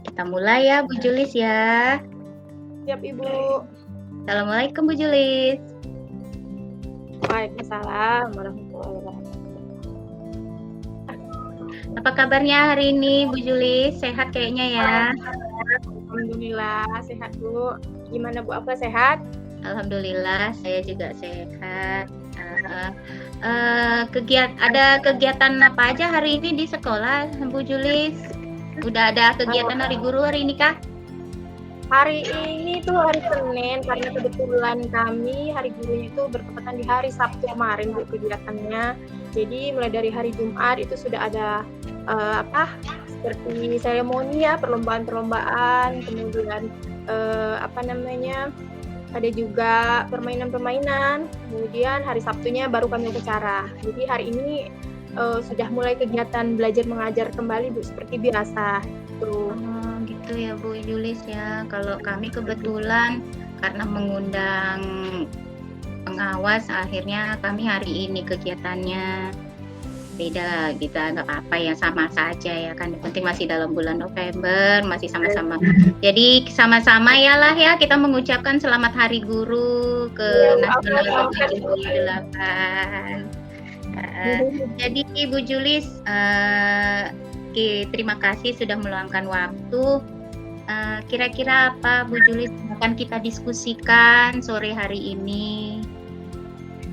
Kita mulai ya Bu Julis ya. Siap Ibu. Assalamualaikum Bu Julis. Waalaikumsalam warahmatullahi wabarakatuh. Apa kabarnya hari ini Bu Julis? Sehat kayaknya ya? Alhamdulillah sehat Bu. Gimana Bu Afla, sehat? Alhamdulillah saya juga sehat. Ada kegiatan apa aja hari ini di sekolah Bu Julis? Udah ada kegiatan hari guru hari ini kah? Hari ini tuh hari Senin, karena kebetulan kami hari gurunya itu bertepatan di hari Sabtu kemarin Bu kegiatannya. Jadi mulai dari hari Jumat itu sudah ada seperti seremoni ya, perlombaan-perlombaan, kemudian ada juga permainan-permainan. Kemudian hari Sabtunya baru kami upacara. Jadi hari ini sudah mulai kegiatan belajar mengajar kembali Bu, seperti biasa. Gitu ya Bu Julis ya. Kalau kami kebetulan karena mengundang pengawas, akhirnya kami hari ini kegiatannya beda, kita nggak apa-apa ya, sama saja ya kan. Yang penting masih dalam bulan November, masih sama-sama. Jadi sama-sama ya lah ya, kita mengucapkan selamat Hari Guru ke Nasional ke-78. Jadi Bu Julis, terima kasih sudah meluangkan waktu. Kira-kira apa Bu Julis akan kita diskusikan sore hari ini?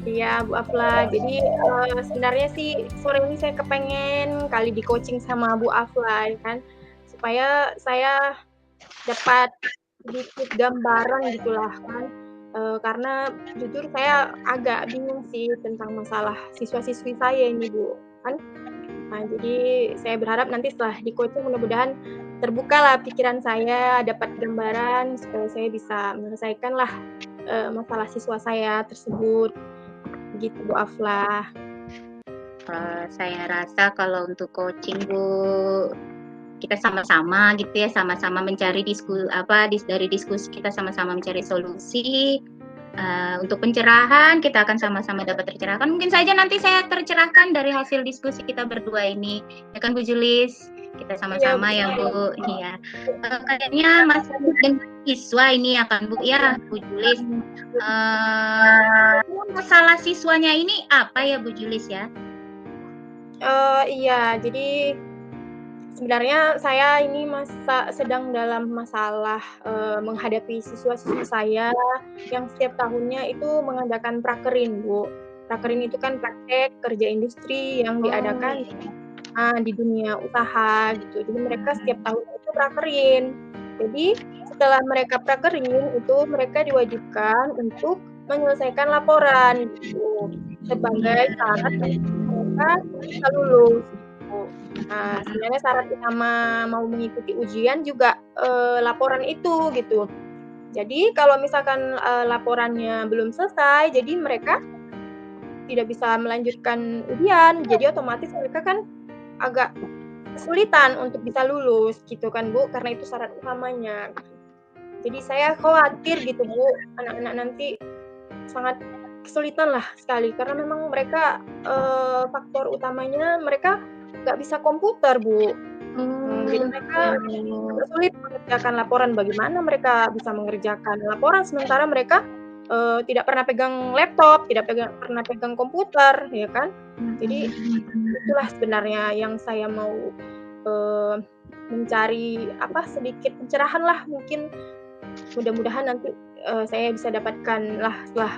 Iya Bu Afla, jadi sebenarnya sih sore ini saya kepengen kali di coaching sama Bu Afla kan, supaya saya dapat sedikit gambaran gitulah kan, karena jujur saya agak bingung sih tentang masalah siswa-siswi saya ini Bu kan. Nah, jadi saya berharap nanti setelah di coaching mudah-mudahan terbukalah pikiran saya, dapat gambaran supaya saya bisa menyelesaikanlah masalah siswa saya tersebut. Gitu Bu Afla. Saya rasa kalau untuk coaching Bu, kita sama-sama gitu ya, sama-sama mencari dari diskusi kita sama-sama mencari solusi. Untuk pencerahan kita akan sama-sama dapat tercerahkan. Mungkin saja nanti saya tercerahkan dari hasil diskusi kita berdua ini, ya kan Bu Julis? Kita sama-sama ya Bu. Iya. Kayaknya masih dengan siswa ini ya kan Bu ya, Bu Julis. Masalah siswanya ini apa ya Bu Julis ya? Iya, jadi sebenarnya saya ini sedang dalam masalah menghadapi siswa-siswa saya yang setiap tahunnya itu mengadakan prakerin Bu. Prakerin itu kan praktek kerja industri yang diadakan di dunia usaha gitu. Jadi mereka setiap tahun itu prakerin. Jadi setelah mereka prakerin itu mereka diwajibkan untuk menyelesaikan laporan gitu, sebagai syarat mereka bisa lulus gitu. Nah, sebenarnya syarat utama mau mengikuti ujian juga laporan itu gitu. Jadi kalau misalkan laporannya belum selesai, jadi mereka tidak bisa melanjutkan ujian. Jadi otomatis mereka kan agak kesulitan untuk bisa lulus gitu kan Bu, karena itu syarat utamanya. Jadi saya khawatir gitu Bu, anak-anak nanti sangat kesulitan lah sekali, karena memang mereka faktor utamanya mereka nggak bisa komputer Bu. Jadi mereka sulit mengerjakan laporan. Bagaimana mereka bisa mengerjakan laporan sementara mereka tidak pernah pegang laptop, tidak pernah pegang komputer, ya kan? Jadi itulah sebenarnya yang saya mau mencari sedikit pencerahan lah, mungkin mudah-mudahan nanti saya bisa dapatkan lah setelah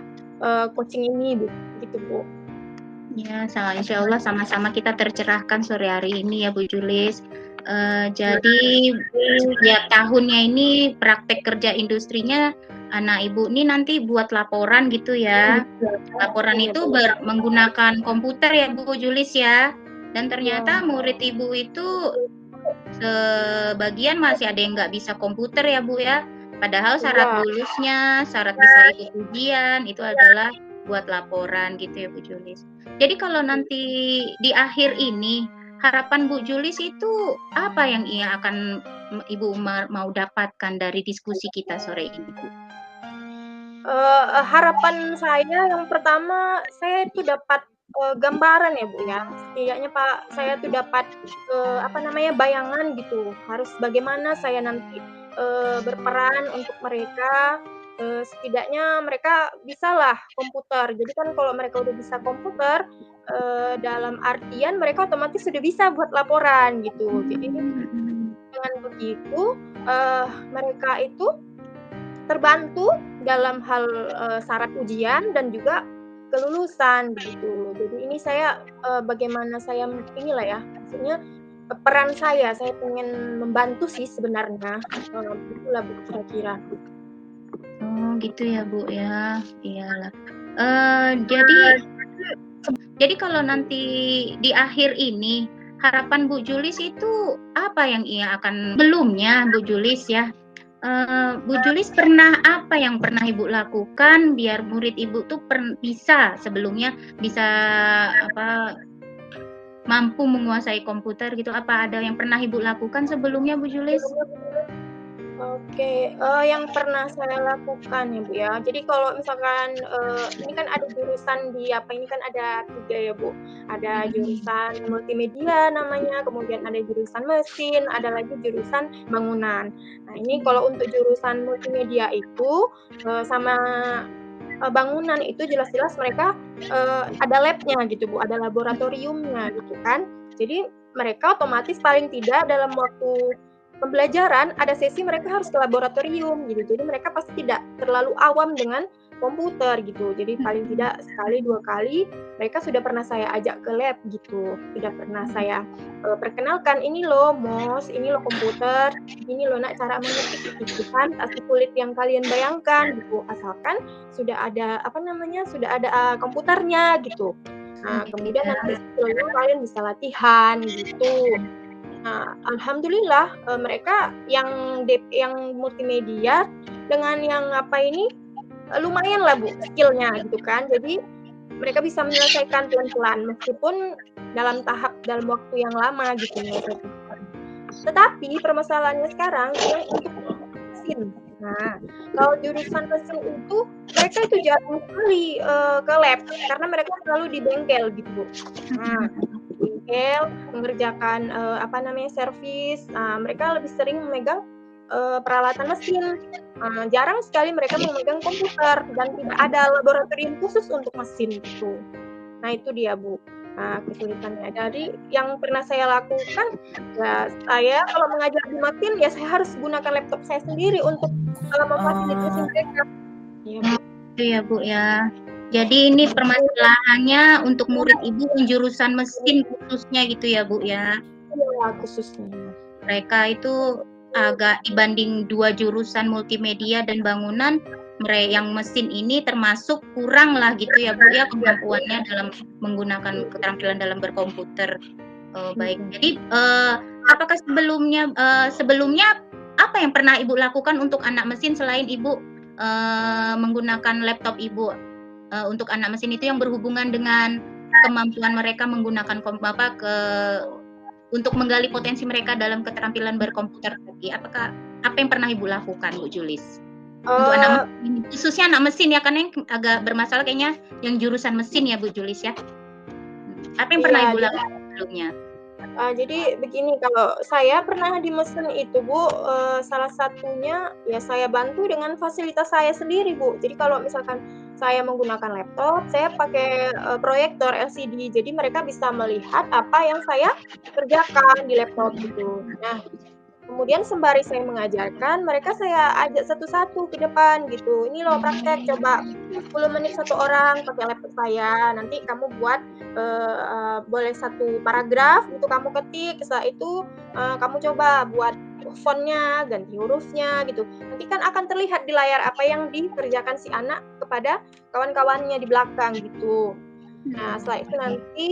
coaching ini Bu, gitu Bu. Ya, insya Allah sama-sama kita tercerahkan sore hari ini ya Bu Julis. Jadi setiap tahunnya ini praktek kerja industrinya anak Ibu ini nanti buat laporan gitu ya. Laporan itu menggunakan komputer ya Bu Julis ya. Dan ternyata murid Ibu itu sebagian masih ada yang nggak bisa komputer ya Bu ya. Padahal syarat lulusnya, syarat bisa ikut ujian itu adalah buat laporan gitu ya Bu Julis. Jadi kalau nanti di akhir ini harapan Bu Julis itu apa yang Ibu mau dapatkan dari diskusi kita sore ini Bu? Harapan saya yang pertama, saya itu dapat gambaran ya Bu ya. Setidaknya saya tuh dapat, bayangan gitu, harus bagaimana saya nanti, berperan untuk mereka, setidaknya mereka bisalah komputer. Jadi kan kalau mereka udah bisa komputer, dalam artian mereka otomatis sudah bisa buat laporan gitu. Jadi Mhm. dengan begitu, mereka itu terbantu dalam hal, syarat ujian dan juga kelulusan gitu. Jadi ini saya, bagaimana saya inilah ya, maksudnya, peran saya pengen membantu sih sebenarnya, begitulah Bu kira-kira. Oh gitu ya Bu ya, iyalah. Jadi kalau nanti di akhir ini, harapan Bu Julis itu apa yang ia akan sebelumnya Bu Julis ya, Bu Julis apa yang pernah Ibu lakukan biar murid Ibu tuh bisa sebelumnya bisa mampu menguasai komputer gitu, apa ada yang pernah Ibu lakukan sebelumnya Bu Julis? Oke, yang pernah saya lakukan ya, Bu, ya. Jadi kalau misalkan, ini kan ada jurusan ini kan ada 3 ya, Bu. Ada jurusan multimedia namanya, kemudian ada jurusan mesin, ada lagi jurusan bangunan. Nah, ini kalau untuk jurusan multimedia itu, sama, bangunan itu jelas-jelas mereka, ada lab-nya gitu, Bu, ada laboratoriumnya gitu kan. Jadi mereka otomatis paling tidak dalam waktu pembelajaran ada sesi mereka harus ke laboratorium gitu. Jadi mereka pasti tidak terlalu awam dengan komputer gitu. Jadi paling tidak sekali 2 kali mereka sudah pernah saya ajak ke lab gitu. Sudah pernah saya, perkenalkan, "Ini loh MOS, ini loh komputer, ini loh Nak cara mengetik," gitu kan. Tak sesulit yang kalian bayangkan gitu, asalkan sudah ada sudah ada, komputernya gitu. Nah, kemudian nanti setelahnya kalian bisa latihan gitu. Nah, alhamdulillah, mereka yang multimedia dengan yang lumayanlah Bu skill-nya gitu kan. Jadi mereka bisa menyelesaikan pelan-pelan meskipun dalam waktu yang lama gitu menyelesaikan. Tetapi permasalahannya sekarang yang untuk mesin. Nah, kalau jurusan mesin itu mereka itu jarang sekali, ke lab karena mereka selalu di bengkel gitu, Bu. Nah, bengkel mengerjakan, servis, mereka lebih sering memegang, peralatan mesin, jarang sekali mereka memegang komputer dan tidak ada laboratorium khusus untuk mesin gitu. Nah itu dia Bu, kesulitannya. Jadi yang pernah saya lakukan, ya saya kalau mengajar di mesin ya saya harus gunakan laptop saya sendiri untuk, memfasilitasi mereka. Iya Bu. Itu ya Bu ya. Jadi ini permasalahannya untuk murid Ibu yang jurusan mesin khususnya gitu ya Bu ya. Iya, khususnya. Mereka itu agak dibanding 2 jurusan multimedia dan bangunan, yang mesin ini termasuk kurang lah gitu ya Bu ya kemampuannya dalam menggunakan keterampilan dalam berkomputer. Baik. Jadi apakah sebelumnya apa yang pernah Ibu lakukan untuk anak mesin selain Ibu menggunakan laptop Ibu untuk anak mesin itu yang berhubungan dengan kemampuan mereka menggunakan untuk menggali potensi mereka dalam keterampilan berkomputer tadi. Apa yang pernah Ibu lakukan Bu Julis? Untuk anak mesin, khususnya anak mesin ya, karena yang agak bermasalah kayaknya yang jurusan mesin ya Bu Julis ya. Apa yang pernah Ibu lakukan sebelumnya? Jadi begini, kalau saya pernah di mesin itu Bu, salah satunya ya saya bantu dengan fasilitas saya sendiri Bu. Jadi kalau misalkan saya menggunakan laptop, saya pakai, proyektor LCD. Jadi mereka bisa melihat apa yang saya kerjakan di laptop gitu. Nah, kemudian sembari saya mengajarkan, mereka saya ajak satu-satu ke depan gitu. "Ini loh praktek, coba 10 menit 1 orang pakai laptop saya. Nanti kamu buat, boleh 1 paragraf gitu kamu ketik, setelah itu, kamu coba buat font-nya, ganti hurufnya gitu. Nanti kan akan terlihat di layar apa yang dikerjakan si anak kepada kawan-kawannya di belakang," gitu. Nah, setelah itu nanti,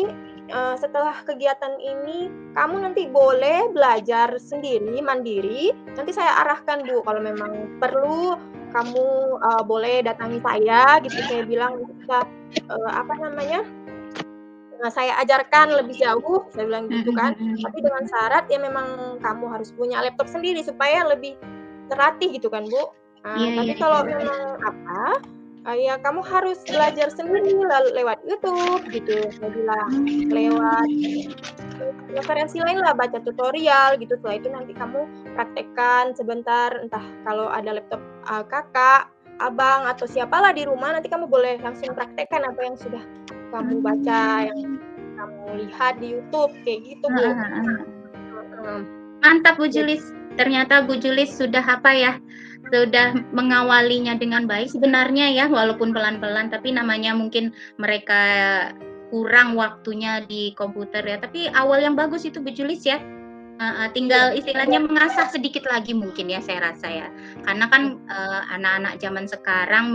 setelah kegiatan ini, kamu nanti boleh belajar sendiri, mandiri, nanti saya arahkan Bu, kalau memang perlu kamu, boleh datangi saya gitu, saya bilang bisa, saya ajarkan lebih jauh, saya bilang gitu kan. Tapi dengan syarat ya memang kamu harus punya laptop sendiri supaya lebih terlatih gitu kan Bu. Tapi kalau memang Ya kamu harus belajar sendiri lalu lewat YouTube gitu, saya bilang. Lewat referensi lain lah, baca tutorial gitu. Setelah itu nanti kamu praktekkan sebentar, entah kalau ada laptop kakak, abang, atau siapalah di rumah, nanti kamu boleh langsung praktekkan apa yang sudah kamu baca, yang kamu lihat di YouTube, kayak gitu, Bu. Mantap Bu Julis. Ternyata Bu Julis sudah sudah mengawalinya dengan baik sebenarnya ya, walaupun pelan-pelan, tapi namanya mungkin mereka kurang waktunya di komputer ya. Tapi awal yang bagus itu Bu Julis ya. Tinggal istilahnya mengasah sedikit lagi mungkin ya, saya rasa ya. Karena kan anak-anak zaman sekarang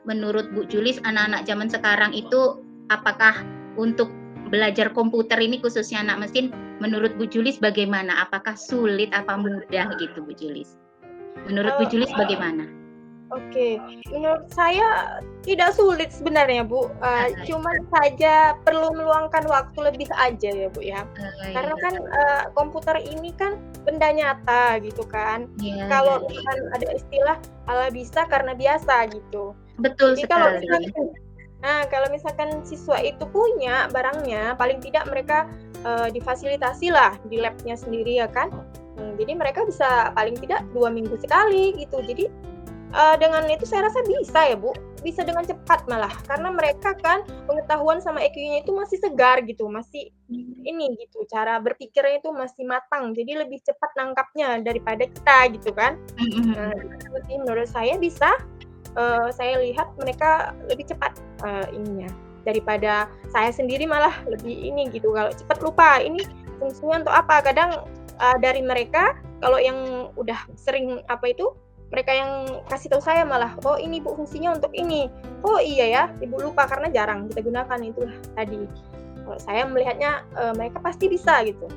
menurut Bu Julis, anak-anak zaman sekarang itu apakah untuk belajar komputer ini khususnya anak mesin, menurut Bu Julis bagaimana? Apakah sulit apa mudah gitu Bu Julis? Menurut Bu Julis bagaimana? Oke, menurut saya tidak sulit sebenarnya Bu, cuman saja perlu meluangkan waktu lebih aja ya Bu ya. Karena kan komputer ini kan benda nyata gitu kan. Kalau misalkan ada istilah ala bisa karena biasa gitu. Betul Jadi sekali. kalau misalkan siswa itu punya barangnya, paling tidak mereka difasilitasi lah di labnya sendiri ya kan. Jadi mereka bisa paling tidak 2 minggu sekali gitu. Jadi dengan itu saya rasa bisa ya Bu, bisa dengan cepat malah, karena mereka kan pengetahuan sama EQ-nya itu masih segar gitu, masih ini gitu, cara berpikirnya itu masih matang, jadi lebih cepat nangkapnya daripada kita gitu kan. Jadi menurut saya bisa, saya lihat mereka lebih cepat ininya, daripada saya sendiri malah lebih ini gitu, kalau cepat lupa ini fungsinya untuk apa. Kadang dari mereka kalau yang udah sering mereka yang kasih tahu saya malah, oh ini Bu fungsinya untuk ini. Oh iya ya, Ibu lupa karena jarang kita gunakan itu tadi. Kalau saya melihatnya mereka pasti bisa gitu.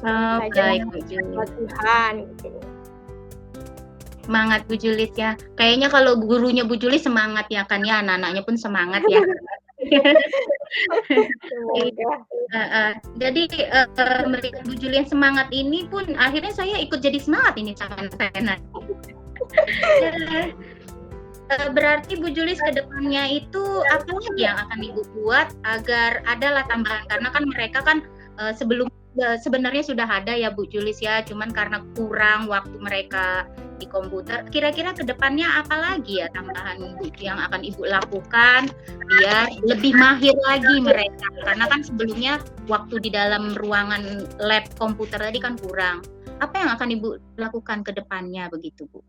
Baik Bu Julis. Latihan gitu. Semangat Bu Julis ya. Kayaknya kalau gurunya Bu Julis semangat ya kan ya, anak-anaknya pun semangat ya. Jadi melihat Bu Julis semangat ini pun akhirnya saya ikut jadi semangat ini sama saya nanti. Berarti Bu Julis ke depannya itu apa lagi yang akan Ibu buat agar adalah tambahan, karena kan mereka kan sebenarnya sudah ada ya Bu Julis ya, cuman karena kurang waktu mereka di komputer. Kira-kira ke depannya apa lagi ya tambahan yang akan Ibu lakukan biar lebih mahir lagi mereka, karena kan sebelumnya waktu di dalam ruangan lab komputer tadi kan kurang. Apa yang akan Ibu lakukan ke depannya begitu Bu?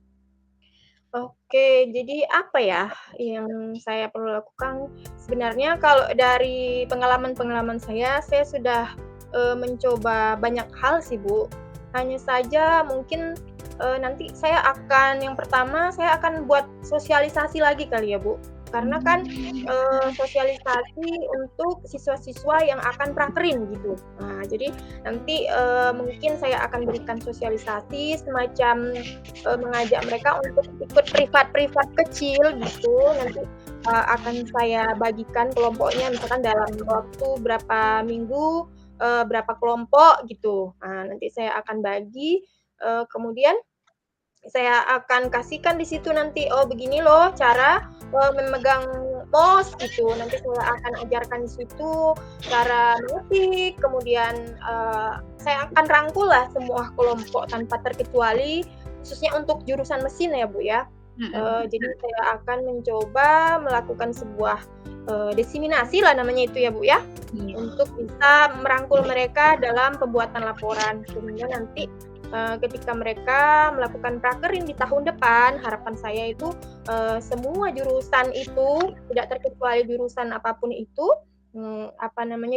Oke, jadi apa ya yang saya perlu lakukan? Sebenarnya kalau dari pengalaman-pengalaman saya sudah mencoba banyak hal sih Bu. Hanya saja mungkin nanti yang pertama saya akan buat sosialisasi lagi kali ya Bu. Karena kan sosialisasi untuk siswa-siswa yang akan prakerin gitu. Nah, jadi nanti mungkin saya akan berikan sosialisasi semacam mengajak mereka untuk ikut privat kecil gitu. Nanti akan saya bagikan kelompoknya misalkan dalam waktu berapa minggu, berapa kelompok gitu. Nah, nanti saya akan bagi, kemudian saya akan kasihkan di situ nanti, oh begini loh cara memegang mouse gitu. Nanti saya akan ajarkan di situ cara mengetik, kemudian saya akan rangkul lah semua kelompok tanpa terkecuali, khususnya untuk jurusan mesin ya Bu ya. Jadi saya akan mencoba melakukan sebuah diseminasi lah namanya itu ya Bu ya, untuk bisa merangkul mereka dalam pembuatan laporan, sehingga nanti ketika mereka melakukan prakerin di tahun depan, harapan saya itu semua jurusan itu tidak terkecuali jurusan apapun itu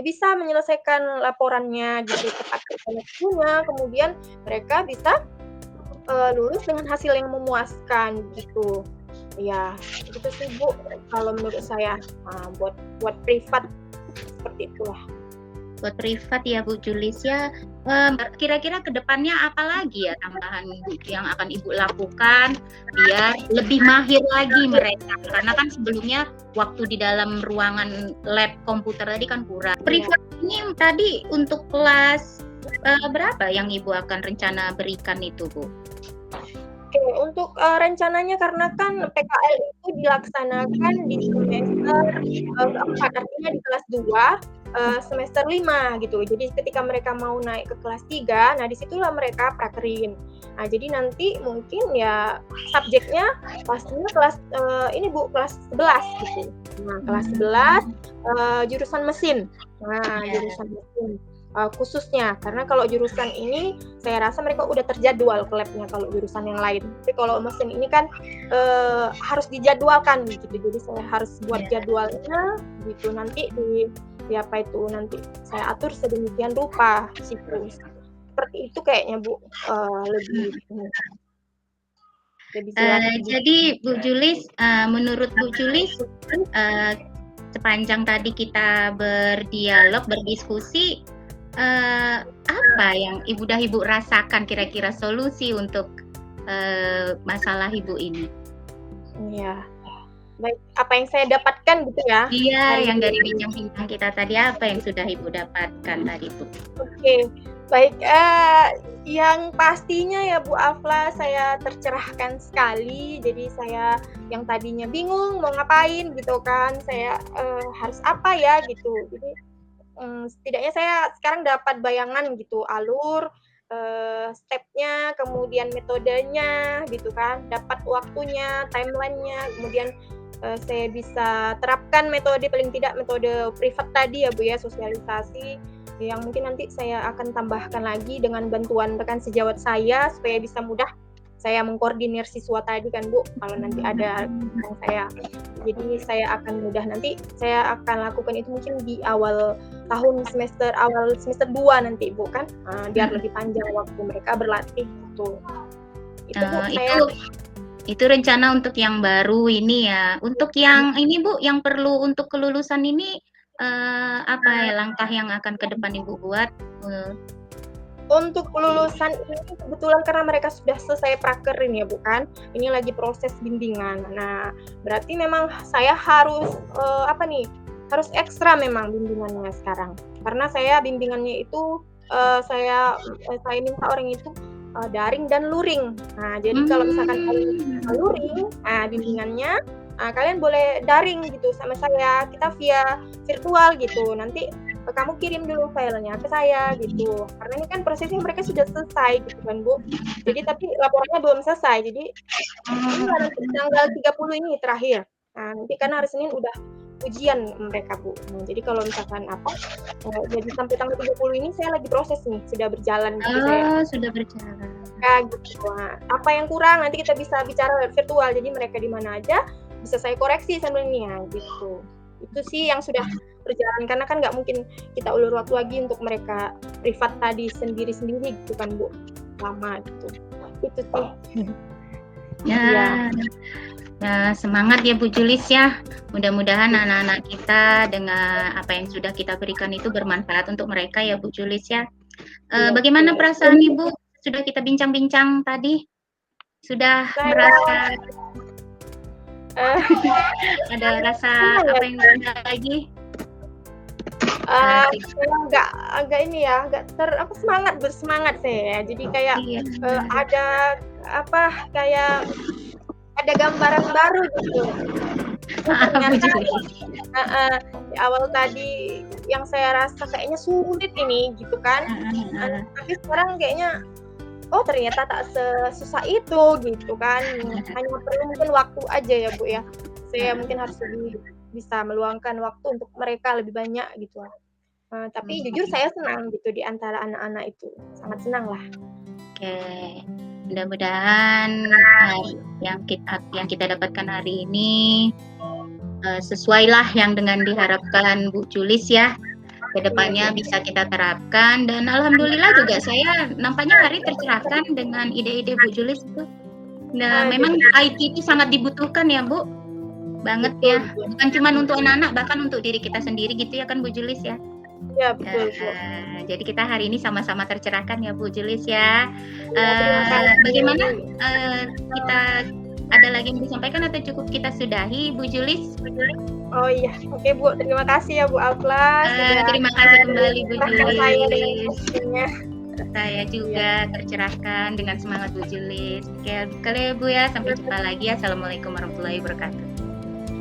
bisa menyelesaikan laporannya gitu tepat waktunya, kemudian mereka bisa lulus dengan hasil yang memuaskan gitu. Ya, gitu sih Bu kalau menurut saya buat privat seperti itulah. Buat privat ya Bu Julis ya. Kira-kira ke depannya apa lagi ya tambahan yang akan Ibu lakukan biar lebih mahir lagi mereka, karena kan sebelumnya waktu di dalam ruangan lab komputer tadi kan kurang. Privat ini tadi untuk kelas berapa yang Ibu akan rencana berikan itu Bu? Oke, untuk rencananya karena kan PKL itu dilaksanakan di semester keempat, artinya di kelas 2 semester 5 gitu. Jadi ketika mereka mau naik ke kelas 3, nah disitulah mereka prakerin. Nah jadi nanti mungkin ya subjeknya pastinya kelas ini Bu, kelas 11 gitu. Nah kelas 11 jurusan mesin. Nah jurusan mesin. Khususnya karena kalau jurusan ini saya rasa mereka udah terjadwal ke labnya kalau jurusan yang lain. Tapi kalau mesin ini kan harus dijadwalkan gitu. Jadi saya harus buat jadwalnya gitu. Nanti di apa itu nanti saya atur sedemikian rupa siklus. Seperti itu kayaknya Bu, lebih jadi Bu Julis, menurut Bu Julis sepanjang tadi kita berdialog, berdiskusi, apa yang Ibu rasakan kira-kira solusi untuk masalah Ibu ini? Iya. Baik, apa yang saya dapatkan gitu ya? Iya, yang dari bincang-bincang kita tadi, apa yang sudah Ibu dapatkan tadi Bu? Oke, baik. Yang pastinya ya Bu Afla, saya tercerahkan sekali. Jadi saya yang tadinya bingung mau ngapain gitu kan, saya harus apa ya gitu. Jadi setidaknya saya sekarang dapat bayangan gitu, alur, step-nya, kemudian metodenya gitu kan, dapat waktunya, timeline-nya, kemudian saya bisa terapkan metode, paling tidak metode privat tadi ya Bu ya, sosialisasi, yang mungkin nanti saya akan tambahkan lagi dengan bantuan rekan sejawat saya supaya bisa mudah saya mengkoordinir siswa tadi kan Bu, kalau nanti ada rekan saya. Jadi saya akan mudah, nanti saya akan lakukan itu mungkin di awal semester 2 nanti Bu kan, biar lebih panjang waktu mereka berlatih gitu. Itu Bu, itu rencana untuk yang baru ini ya. Untuk yang ini Bu, yang perlu untuk kelulusan ini apa ya langkah yang akan ke depan Ibu buat? Untuk kelulusan ini kebetulan karena mereka sudah selesai prakerin ya Bu kan, ini lagi proses bimbingan. Nah berarti memang saya harus harus ekstra memang bimbingannya sekarang, karena saya bimbingannya itu saya minta orang itu daring dan luring. Nah jadi kalau misalkan kalian luring, bimbingannya kalian boleh daring gitu sama saya, kita via virtual gitu. Nanti kamu kirim dulu filenya ke saya gitu, karena ini kan prosesnya mereka sudah selesai gitu kan Bu, jadi tapi laporannya belum selesai, jadi ini nanti tanggal 30 ini terakhir. Nah nanti karena hari Senin udah ujian mereka Bu. Nah, jadi kalau misalkan jadi sampai tanggal 30 ini saya lagi proses nih, sudah berjalan gitu sudah berjalan. Ya gitu. Nah, apa yang kurang nanti kita bisa bicara virtual, jadi mereka di mana aja bisa saya koreksi sambil ini ya gitu. Itu sih yang sudah berjalan, karena kan nggak mungkin kita ulur waktu lagi untuk mereka privat tadi sendiri-sendiri gitu kan Bu, lama gitu. Itu sih. Ya, semangat ya Bu Julis ya. Mudah-mudahan anak-anak kita dengan apa yang sudah kita berikan itu bermanfaat untuk mereka ya Bu Julis ya. Bagaimana perasaan Ibu? Sudah kita bincang-bincang tadi? Sudah merasa ada rasa apa yang ada lagi? Agak ini ya, agak bersemangat saya. Jadi kayak ada kayak ada gambaran baru gitu. Ternyata di awal tadi yang saya rasa kayaknya sulit ini gitu kan. Tapi sekarang kayaknya ternyata tak sesusah itu gitu kan. Hanya perlu mungkin waktu aja ya Bu ya. Saya mungkin harus lebih bisa meluangkan waktu untuk mereka lebih banyak gitu. Tapi jujur saya senang gitu di antara anak-anak itu. Sangat senang lah. Oke. Mudah-mudahan yang kita dapatkan hari ini sesuai lah yang dengan diharapkan Bu Julis ya. Kedepannya bisa kita terapkan, dan alhamdulillah juga saya nampaknya hari tercerahkan dengan ide-ide Bu Julis itu. Nah, memang IT itu sangat dibutuhkan ya Bu, banget ya. Bukan cuma untuk anak-anak, bahkan untuk diri kita sendiri gitu ya kan Bu Julis ya. Iya betul Bu. Jadi kita hari ini sama-sama tercerahkan ya Bu Julis ya. Bagaimana kita ada lagi yang disampaikan atau cukup kita sudahi Bu Julis? Oh iya, oke Bu, terima kasih ya Bu Afla. Terima kasih kembali Bu Julis. Saya juga tercerahkan dengan semangat Bu Julis. Oke, ya Bu ya. Sampai jumpa lagi. Assalamualaikum warahmatullahi wabarakatuh.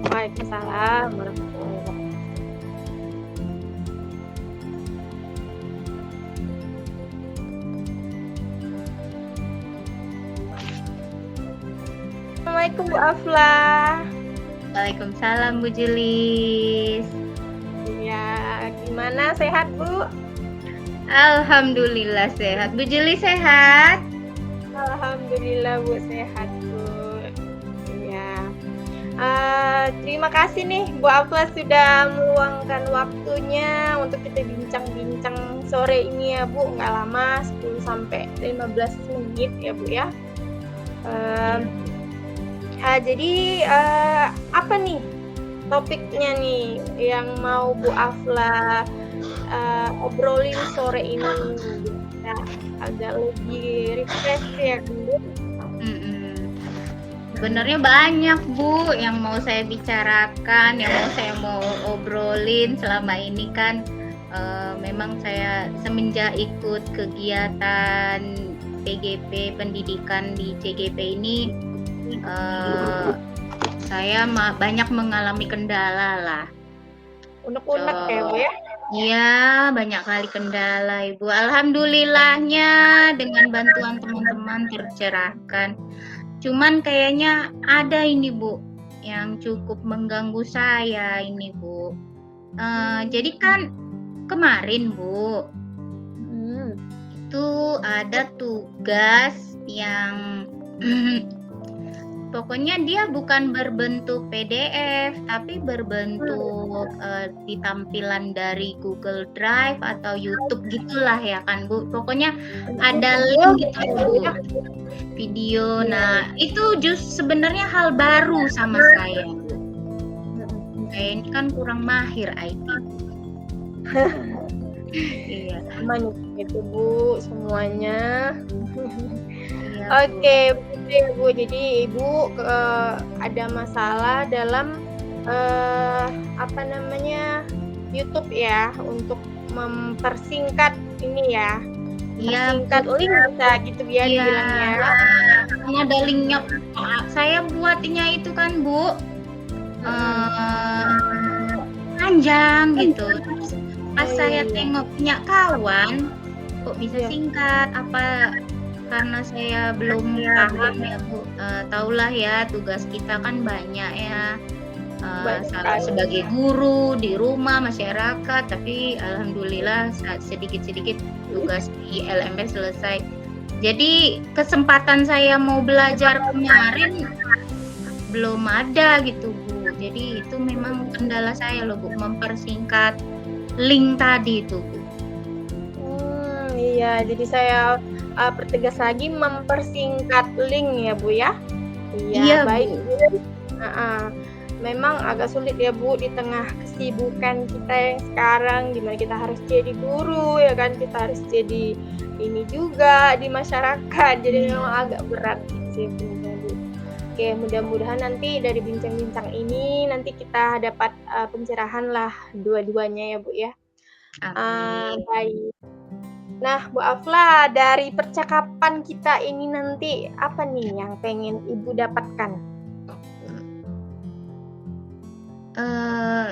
Waalaikumsalam warahmatullahi wabarakatuh. Assalamualaikum Bu Afla. Waalaikumsalam Bu Julis. Ya, gimana, sehat Bu? Alhamdulillah sehat. Bu Julis sehat? Alhamdulillah Bu, sehat Bu. Ya. Terima kasih nih Bu Afla sudah meluangkan waktunya untuk kita bincang-bincang sore ini ya Bu. Nggak lama, 10 sampai 15 menit ya Bu ya. Jadi apa nih topiknya nih yang mau Bu Afla obrolin sore ini? Ya, agak lebih refresh ya Bu. Sebenarnya banyak Bu yang mau saya bicarakan, yang mau obrolin selama ini kan. Memang saya semenjak ikut kegiatan PGP pendidikan di CGP ini, saya banyak mengalami kendala lah. Unek-unek ya Bu ya? Iya, banyak kali kendala Ibu. Alhamdulillahnya dengan bantuan teman-teman tercerahkan. Cuman kayaknya ada ini Bu yang cukup mengganggu saya ini Bu. Jadi kan kemarin Bu, itu ada tugas yang pokoknya dia bukan berbentuk PDF, tapi berbentuk di tampilan dari Google Drive atau YouTube gitulah ya kan Bu. Pokoknya ada link gitu Bu, video. Nah itu sebenarnya hal baru sama saya. Saya ini kan kurang mahir IT. Iya. Aman itu Bu semuanya. Iya, Oke, begitu ya Bu. Jadi Ibu ada masalah dalam YouTube ya, untuk mempersingkat ini ya. Iya, Persingkat link bisa gitu ya dibilangnya. Ada linknya. Saya buatnya itu kan Bu, panjang gitu. Terus pas saya tengok punya kawan, kok bisa singkat? Apa karena saya belum paham ya Bu? Taulah ya tugas kita kan banyak ya. Sebagai guru di rumah masyarakat, tapi alhamdulillah sedikit-sedikit tugas di LMP selesai. Jadi kesempatan saya mau belajar kemarin belum ada gitu Bu. Jadi itu memang kendala saya loh Bu, mempersingkat link tadi itu Bu. Iya, jadi saya pertegas lagi, mempersingkat link ya Bu ya. Iya baik Bu. Memang agak sulit ya Bu di tengah kesibukan kita yang sekarang, dimana kita harus jadi guru ya kan, kita harus jadi ini juga di masyarakat, jadi memang agak berat sih Bu. Oke, mudah-mudahan nanti dari bincang-bincang ini nanti kita dapat pencerahan lah dua-duanya ya Bu ya. Baik. Nah Bu Afla, dari percakapan kita ini nanti apa nih yang pengen Ibu dapatkan?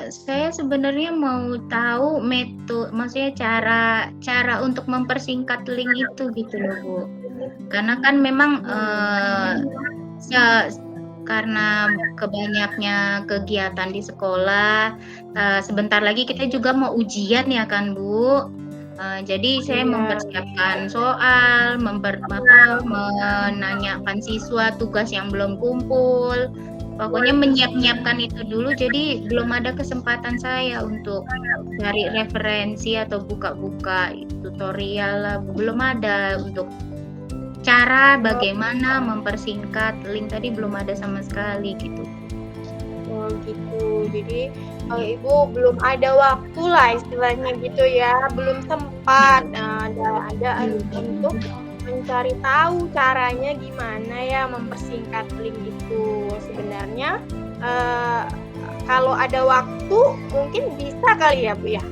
Saya sebenarnya mau tahu maksudnya cara untuk mempersingkat link itu gitu loh Bu. Karena kan memang karena kebanyaknya kegiatan di sekolah, sebentar lagi kita juga mau ujian ya kan Bu. Jadi saya mempersiapkan soal, menanyakan siswa tugas yang belum kumpul. Pokoknya menyiapkan itu dulu, jadi belum ada kesempatan saya untuk cari referensi atau buka-buka tutorial lah, belum ada untuk cara bagaimana mempersingkat link tadi, belum ada sama sekali gitu. Oh gitu, jadi kalau Ibu belum ada waktu lah istilahnya gitu ya, belum sempat ada untuk mencari tahu caranya gimana ya mempersingkat link itu. Sebenarnya kalau ada waktu mungkin bisa kali ya Bu ya.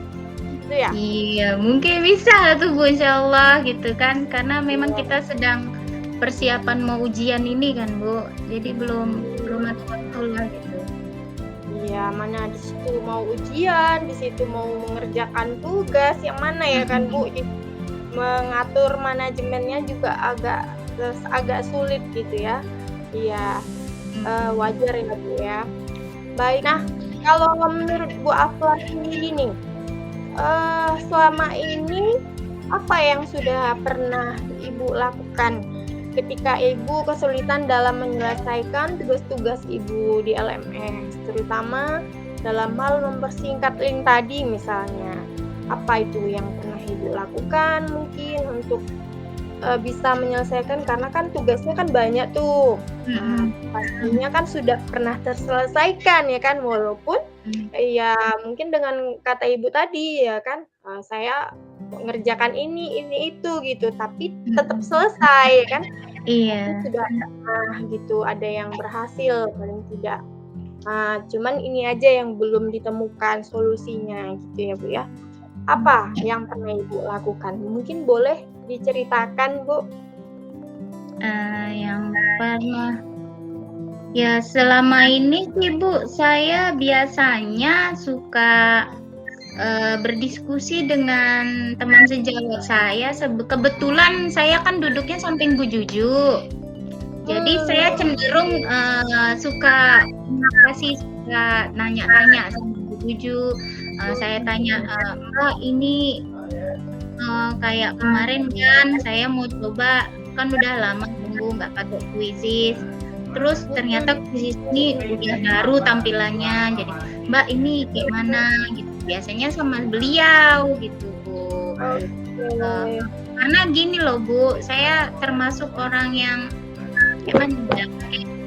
gitu ya? Iya, mungkin bisa tuh Bu, insya Allah gitu kan, karena memang Iya. kita sedang persiapan mau ujian ini kan Bu, jadi belum ada waktu lah gitu. Iya, mana di situ mau ujian, di situ mau mengerjakan tugas, yang mana ya kan Mm-mm. Bu? Jadi mengatur manajemennya juga agak sulit gitu ya. Iya, wajar ya Bu ya. Baik, nah kalau menurut Bu Afla sendiri nih, selama ini apa yang sudah pernah Ibu lakukan ketika Ibu kesulitan dalam menyelesaikan tugas-tugas Ibu di LMS, terutama dalam hal mempersingkat link tadi misalnya. Apa itu yang pernah Ibu lakukan mungkin untuk bisa menyelesaikan karena kan tugasnya kan banyak tuh. Nah, Mm-mm. pastinya kan sudah pernah terselesaikan ya kan, walaupun ya mungkin dengan kata Ibu tadi ya kan, saya mengerjakan ini, itu gitu, tapi tetap Mm-mm. selesai ya kan. Itu Iya. sudah pernah gitu, ada yang berhasil paling tidak. Cuman ini aja yang belum ditemukan solusinya gitu ya Bu ya. Apa yang pernah Ibu lakukan? Mungkin boleh diceritakan Bu? Yang pernah ya selama ini sih Bu, saya biasanya suka berdiskusi dengan teman sejawat saya. Kebetulan saya kan duduknya samping Bu Juju. Jadi saya cenderung suka nanya-nanya sama Bu Juju. Saya tanya, Mbak ini kayak kemarin kan saya mau coba, kan udah lama tunggu nggak pakai kuisis. Terus ternyata kuisis ini udah baru tampilannya. Jadi Mbak ini kayak mana gitu. Biasanya sama beliau gitu Bu. Karena gini loh Bu, saya termasuk orang yang gimana ya,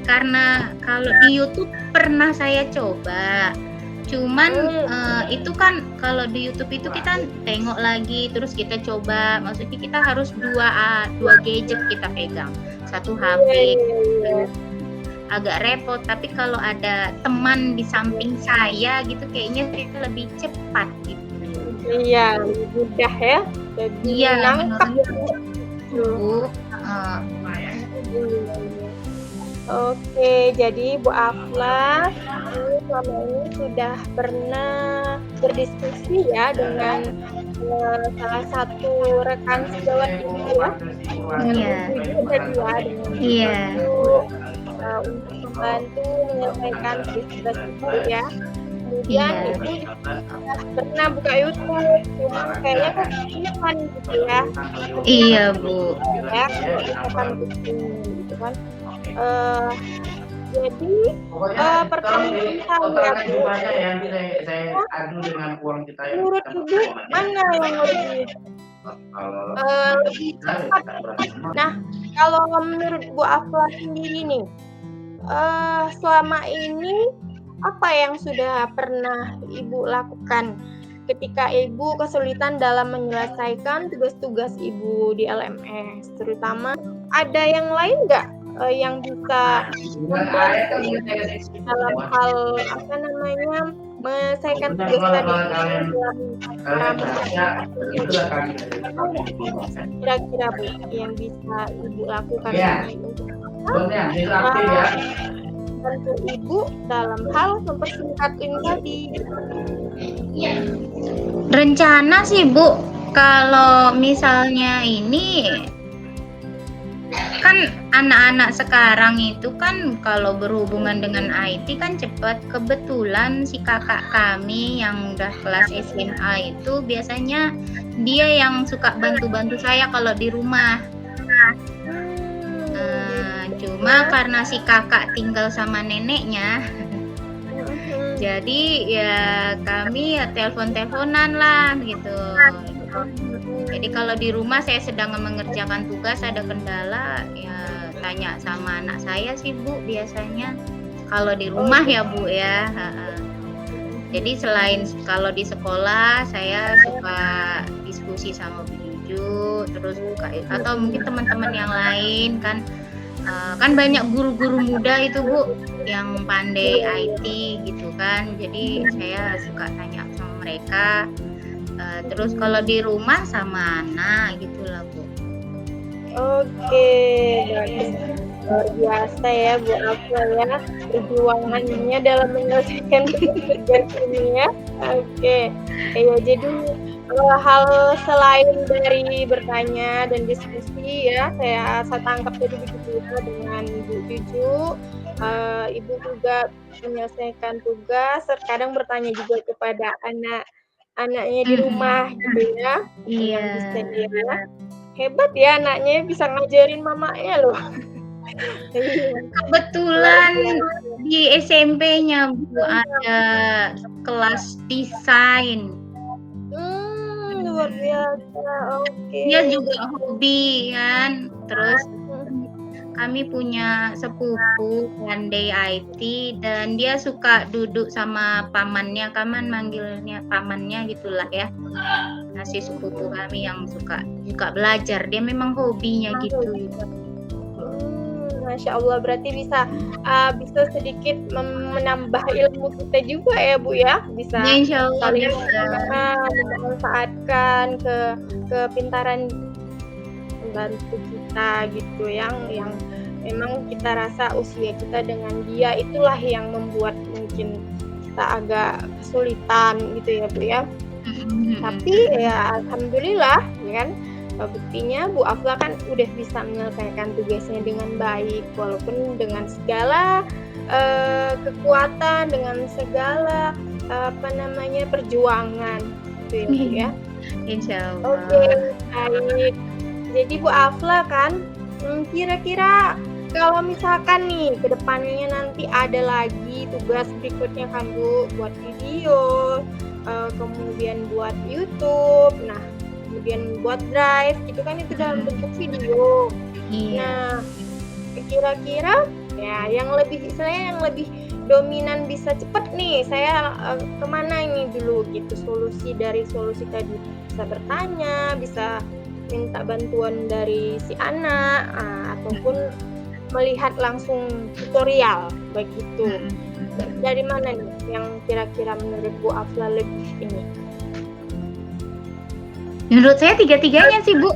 karena kalau di YouTube pernah saya coba, cuman itu kan kalau di YouTube itu kita tengok lagi terus kita coba, maksudnya kita harus dua gadget kita pegang, satu HP, agak repot. Tapi kalau ada teman di samping saya gitu kayaknya kita lebih cepat gitu. Iya, lebih mudah ya. Iya, nangkep Bu. Oke, jadi Bu Afla selama ini sudah pernah berdiskusi ya dengan salah satu rekan sejawat Ibu ya. Iya. Iya. Untuk membantu menyelesaikan tugas Ibu ya. Kemudian Ibu pernah buka YouTube, cuma kayaknya kok kesulitan gitu ya. Iya Bu. Ya, misalkan gitu kan. Jadi pertanyaan saya menurut Ibu mana yang lebih cepat? Nah, kalau menurut Bu Afla sendiri nih, selama ini apa yang sudah pernah Ibu lakukan ketika Ibu kesulitan dalam menyelesaikan tugas-tugas Ibu di LMS, terutama ada yang lain nggak yang bisa membantu dalam hal menyelesaikan tugas tadi kira-kira Bu yang bisa Ibu lakukan untuk membantu Ibu dalam hal mempersingkat ini tadi? Rencana sih Bu, kalau misalnya ini kan anak-anak sekarang itu kan kalau berhubungan dengan IT kan cepat. Kebetulan si kakak kami yang udah kelas SMA itu biasanya dia yang suka bantu-bantu saya kalau di rumah. Cuma karena si kakak tinggal sama neneknya, jadi ya kami ya telepon-teleponan lah gitu. Jadi kalau di rumah saya sedang mengerjakan tugas ada kendala ya tanya sama anak saya sih Bu biasanya. Kalau di rumah ya Bu ya. Jadi selain kalau di sekolah saya suka diskusi sama Bu Juju, terus buka atau mungkin teman-teman yang lain kan. Kan banyak guru-guru muda itu Bu yang pandai IT gitu kan. Jadi saya suka tanya sama mereka. Terus kalau di rumah sama anak gitulah, Bu. Oke, bagus. Luar biasa ya Bu Afla ya, perjuangannya dalam menyelesaikan tugas ini ya. Oke, ya jadi hal selain dari bertanya dan diskusi ya, saya tangkap tadi begitu ya dengan Ibu Juju, Ibu juga menyelesaikan tugas, terkadang bertanya juga kepada anaknya di rumah gitu ya, yang bisa Iya. dia hebat ya anaknya bisa ngajarin mamanya loh. Kebetulan di SMP-nya Bu ada kelas desain. Luar biasa. Oke. Dia juga hobi kan. Terus kami punya sepupu pandai IT dan dia suka duduk sama pamannya, manggilnya pamannya gitulah ya. Masih sepupu kami yang suka belajar. Dia memang hobinya gitu. Masya Allah, berarti bisa sedikit menambah ilmu kita juga ya Bu ya, bisa saling memanfaatkan kepintaran membantu kita gitu, yang memang kita rasa usia kita dengan dia itulah yang membuat mungkin kita agak kesulitan gitu ya Bu ya. Tapi ya alhamdulillah ya kan, buktinya Bu Afla kan udah bisa menyelesaikan tugasnya dengan baik, walaupun dengan segala kekuatan, dengan segala perjuangan gitu ya Bu ya. Insya Allah. Oke, baik. Jadi Bu Afla kan kira-kira kalau misalkan nih kedepannya nanti ada lagi tugas berikutnya kan Bu, buat video, kemudian buat YouTube, nah kemudian buat drive gitu kan, itu dalam bentuk video. Nah, kira-kira ya yang lebih dominan bisa cepet nih, saya kemana ini dulu gitu, solusi tadi, bisa bertanya, bisa minta bantuan dari si anak, ataupun melihat langsung tutorial begitu. Dari mana nih yang kira-kira menurut Bu Afla lebih ini? Menurut saya tiga-tiganya sih Bu.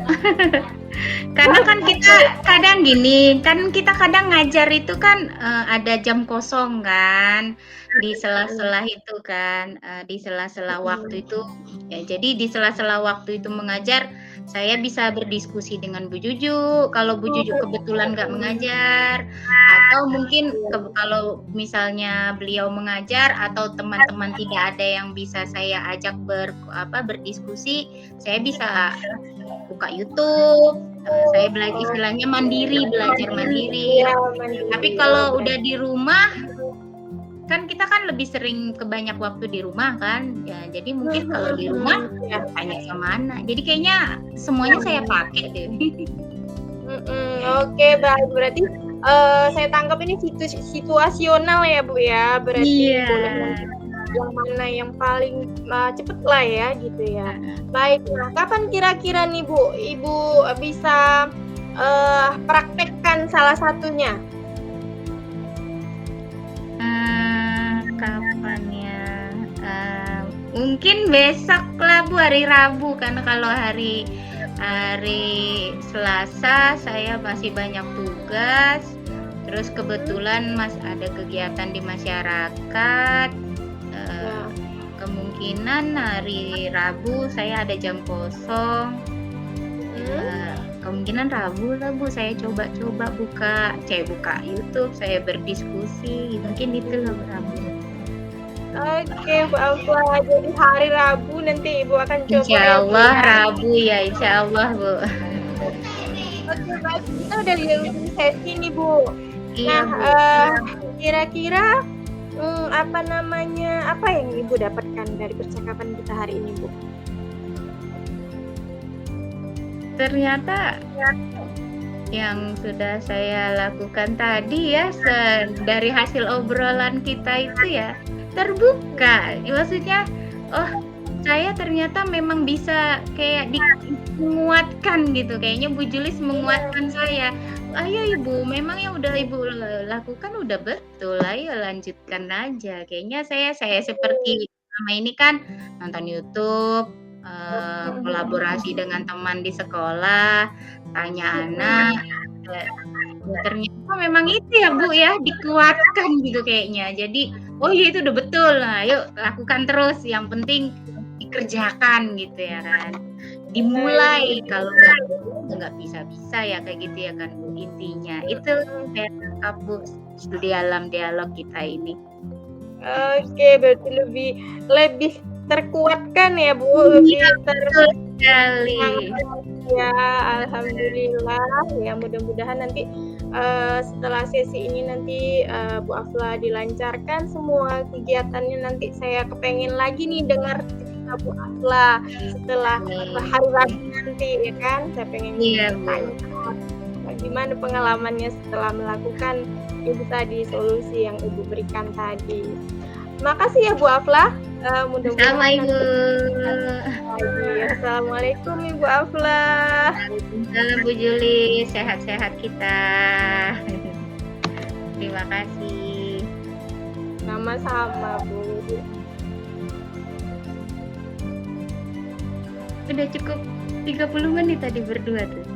Karena kan kita kadang gini, kan kita kadang ngajar itu kan ada jam kosong kan, di sela-sela itu kan, di sela-sela waktu itu ya, jadi di sela-sela waktu itu mengajar, saya bisa berdiskusi dengan Bu Juju. Kalau Bu Juju kebetulan nggak mengajar, atau mungkin kalau misalnya beliau mengajar atau teman-teman tidak ada yang bisa saya ajak berdiskusi, saya bisa buka YouTube. Saya belajar istilahnya belajar mandiri. Tapi kalau udah di rumah, kan kita kan lebih sering kebanyak waktu di rumah kan, ya jadi mungkin kalau di rumah ya tanya sama anak. Jadi kayaknya semuanya saya pakai deh. Oke, baik, berarti saya tangkap ini situasional ya Bu ya, berarti yang mana yang paling cepet lah ya gitu ya. Baik, nah kapan kira-kira nih Bu Ibu bisa praktekkan salah satunya? Kapan ya? Mungkin besok lah Bu, hari Rabu, karena kalau hari Selasa saya masih banyak tugas. Terus kebetulan ada kegiatan di masyarakat. Kemungkinan hari Rabu saya ada jam kosong. Kemungkinan Rabu lah Bu, saya coba buka YouTube, saya berdiskusi, mungkin itu lah Rabu. Oke, Bu Afla, jadi hari Rabu nanti Ibu akan coba. Insya Allah ya, Rabu ya, Insya Allah Bu. Oke, baik, kita udah di ujung sesi nih Bu. Iya, nah, kira-kira apa yang Ibu dapatkan dari percakapan kita hari ini Bu? Ternyata yang sudah saya lakukan tadi ya, dari hasil obrolan kita itu ya terbuka. Maksudnya, saya ternyata memang bisa kayak menguatkan gitu. Kayaknya Bu Julis menguatkan saya. Ayo Ibu, memang yang udah Ibu lakukan udah betul. Ayo lanjutkan aja. Kayaknya saya seperti selama ini kan nonton YouTube, kolaborasi dengan teman di sekolah, tanya anak, ternyata memang itu ya Bu ya, dikuatkan gitu kayaknya. Jadi, oh iya itu udah betul, nah yuk lakukan terus, yang penting dikerjakan gitu ya kan. Dimulai, kalau nggak bisa-bisa ya kayak gitu ya kan Bu, intinya. Itu saya tangkap Bu, studi alam dialog kita ini. Oke, berarti lebih terkuatkan ya Bu, lebih betul sekali. Ya, alhamdulillah. Ya mudah-mudahan nanti setelah sesi ini nanti Bu Afla dilancarkan semua kegiatannya. Nanti saya kepengen lagi nih dengar cerita Bu Afla setelah hari Rabu nanti ya kan. Saya pengen tanya gimana pengalamannya setelah melakukan itu tadi, solusi yang Ibu berikan tadi. Makasih ya Bu Afla. Sama Ibu. Assalamualaikum Ibu Afla. Waalaikumsalam Bu Juli, sehat-sehat kita. Terima kasih. Sama-sama Bu. Udah cukup 30 menit tadi berdua tuh.